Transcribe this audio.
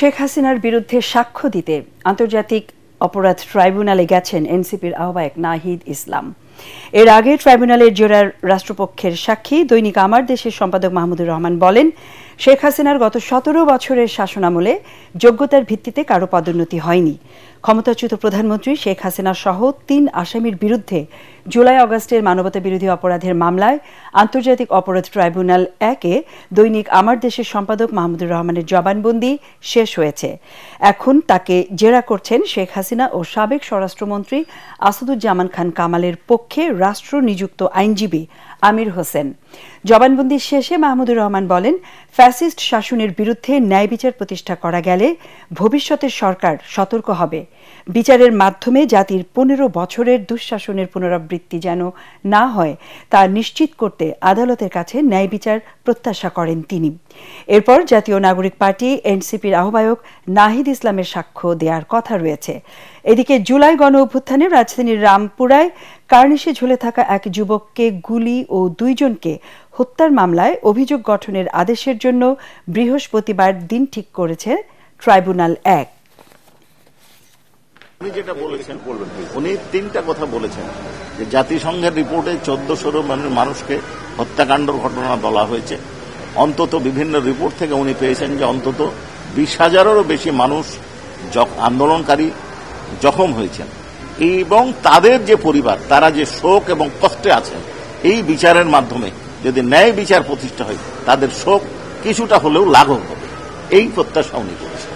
শেখ হাসিনার বিরুদ্ধে সাক্ষ্য দিতে আন্তর্জাতিক অপরাধ ট্রাইব্যুনালে গেছেন এনসিপির আহ্বায়ক নাহিদ ইসলাম। এর আগে ট্রাইব্যুনালের জোড়ার রাষ্ট্রপক্ষের সাক্ষী দৈনিক আমার দেশের সম্পাদক মাহমুদুর রহমান বলেন, শেখ হাসিনার গত ১৭ বছরের শাসনামলে যোগ্যতার ভিত্তিতে কারো পদোন্নতি হয়নি। ক্ষমতাচ্যুত প্রধানমন্ত্রী শেখ হাসিনা সহ ৩ আসামির বিরুদ্ধে জুলাই আগস্টের মানবতাবিরোধী অপরাধের মামলায় আন্তর্জাতিক অপরাধ ট্রাইব্যুনাল ১-এ দৈনিক আমার দেশের সম্পাদক মাহমুদুর রহমানের জবানবন্দি শেষ হয়েছে। এখন তাকে জেরা করছেন শেখ হাসিনা ও সাবেক স্বরাষ্ট্রমন্ত্রী আসাদুজ্জামান খান কামালের পক্ষে রাষ্ট্র নিযুক্ত আইনজীবী আমির হোসেন। জবানবন্দি শেষে মাহমুদুর রহমান বলেন, ফ্যাসিস্ট শাসনের বিরুদ্ধে ন্যায় বিচার প্রতিষ্ঠা করা গেলে ভবিষ্যতের সরকার সতর্ক হবে। বিচারের মাধ্যমে জাতির ১৫ বছরের দুঃশাসনের পুনরাবৃত্তি যেন না হয় তা নিশ্চিত করতে আদালতের কাছে ন্যায় বিচার প্রত্যাশা করেন তিনি। এরপর জাতীয় নাগরিক পার্টি এনসিপির আহ্বায়ক নাহিদ ইসলামের সাক্ষ্য দেওয়ার কথা রয়েছে। এদিকে জুলাই গণ অভ্যুত্থানে রাজধানীর রামপুরায় কার্নিশে ঝুলে থাকা এক যুবককে গুলি ও ২ জনকে হত্যার মামলায় অভিযোগ গঠনের আদেশের জন্য বৃহস্পতিবার দিন ঠিক করেছে ট্রাইব্যুনাল ১। উনি যেটা বলেছেন উনি ৩টা কথা বলেছেন যে জাতিসংঘের রিপোর্টে ১৪০০ মানুষকে হত্যাকাণ্ডের ঘটনা বলা হয়েছে। অন্তত বিভিন্ন রিপোর্ট থেকে উনি পেয়েছেন যে অন্তত ২০,০০০-এরও বেশি মানুষ আন্দোলনকারী জখম হয়েছেন এবং তাদের যে পরিবার তারা যে শোক এবং কষ্টে আছেন, এই বিচারের মাধ্যমে যদি ন্যায় বিচার প্রতিষ্ঠা হয় তাদের শোক কিছুটা হলেও লাঘব হবে, এই প্রত্যাশা উনি করেছেন।